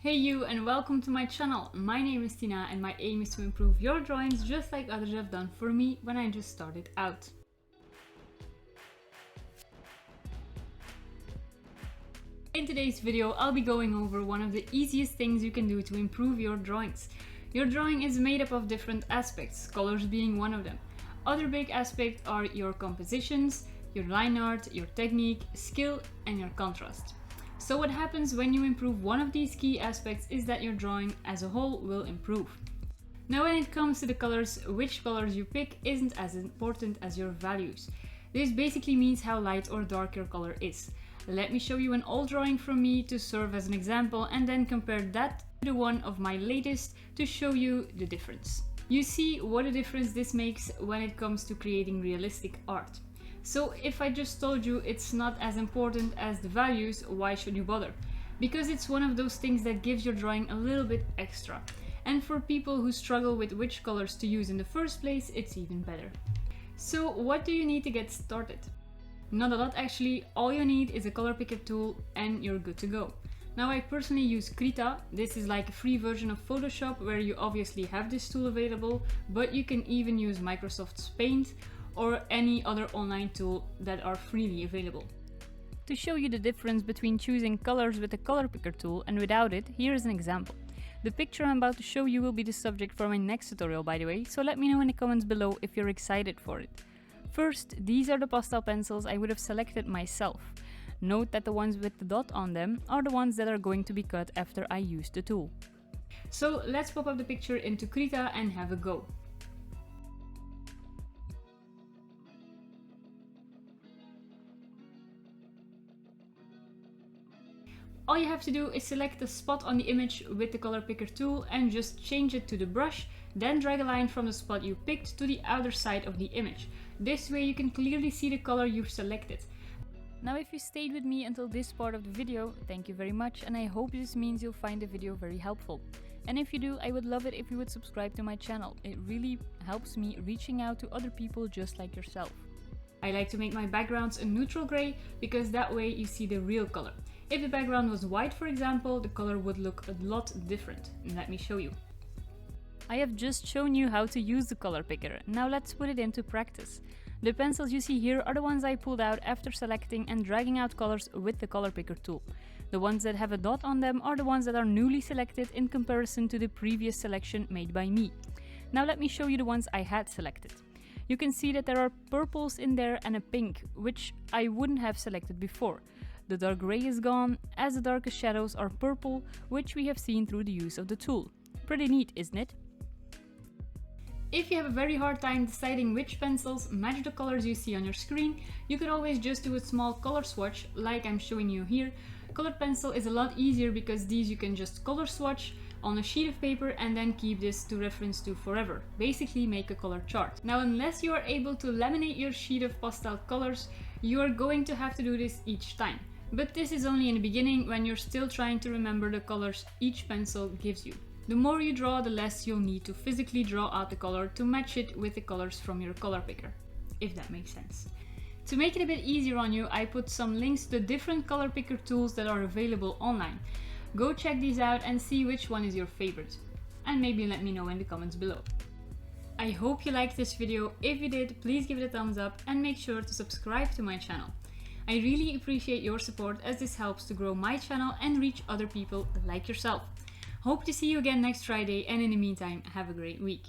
Hey you, and welcome to my channel. My name is Tina and my aim is to improve your drawings just like others have done for me when I just started out. In today's video, I'll be going over one of the easiest things you can do to improve your drawings. Your drawing is made up of different aspects, colors being one of them. Other big aspects are your compositions, your line art, your technique, skill, and your contrast. So what happens when you improve one of these key aspects is that your drawing as a whole will improve. Now when it comes to the colors, which colors you pick isn't as important as your values. This basically means how light or dark your color is. Let me show you an old drawing from me to serve as an example and then compare that to the one of my latest to show you the difference. You see what a difference this makes when it comes to creating realistic art. So if I just told you it's not as important as the values, why should you bother? Because it's one of those things that gives your drawing a little bit extra. And for people who struggle with which colors to use in the first place, it's even better. So what do you need to get started? Not a lot actually. All you need is a Colorpicker tool and you're good to go. Now I personally use Krita. This is like a free version of Photoshop where you obviously have this tool available, but you can even use Microsoft's Paint or any other online tool that are freely available. To show you the difference between choosing colors with the Colorpicker tool and without it, here is an example. The picture I'm about to show you will be the subject for my next tutorial, by the way, so let me know in the comments below if you're excited for it. First, these are the pastel pencils I would have selected myself. Note that the ones with the dot on them are the ones that are going to be cut after I use the tool. So let's pop up the picture into Krita and have a go. All you have to do is select a spot on the image with the Colorpicker tool and just change it to the brush, then drag a line from the spot you picked to the outer side of the image. This way you can clearly see the color you've selected. Now if you stayed with me until this part of the video, thank you very much, and I hope this means you'll find the video very helpful. And if you do, I would love it if you would subscribe to my channel. It really helps me reaching out to other people just like yourself. I like to make my backgrounds a neutral grey because that way you see the real color. If the background was white, for example, the color would look a lot different. Let me show you. I have just shown you how to use the Colorpicker. Now let's put it into practice. The pencils you see here are the ones I pulled out after selecting and dragging out colors with the Colorpicker tool. The ones that have a dot on them are the ones that are newly selected in comparison to the previous selection made by me. Now let me show you the ones I had selected. You can see that there are purples in there and a pink, which I wouldn't have selected before. The dark grey is gone, as the darkest shadows are purple, which we have seen through the use of the tool. Pretty neat, isn't it? If you have a very hard time deciding which pencils match the colors you see on your screen, you could always just do a small color swatch like I'm showing you here. Colored pencil is a lot easier because these you can just color swatch on a sheet of paper and then keep this to reference to forever. Basically make a color chart. Now unless you are able to laminate your sheet of pastel colors, you are going to have to do this each time. But this is only in the beginning when you're still trying to remember the colors each pencil gives you. The more you draw, the less you'll need to physically draw out the color to match it with the colors from your Colorpicker, if that makes sense. To make it a bit easier on you, I put some links to the different Colorpicker tools that are available online. Go check these out and see which one is your favorite. And maybe let me know in the comments below. I hope you liked this video. If you did, please give it a thumbs up and make sure to subscribe to my channel. I really appreciate your support as this helps to grow my channel and reach other people like yourself. Hope to see you again next Friday, and in the meantime, have a great week.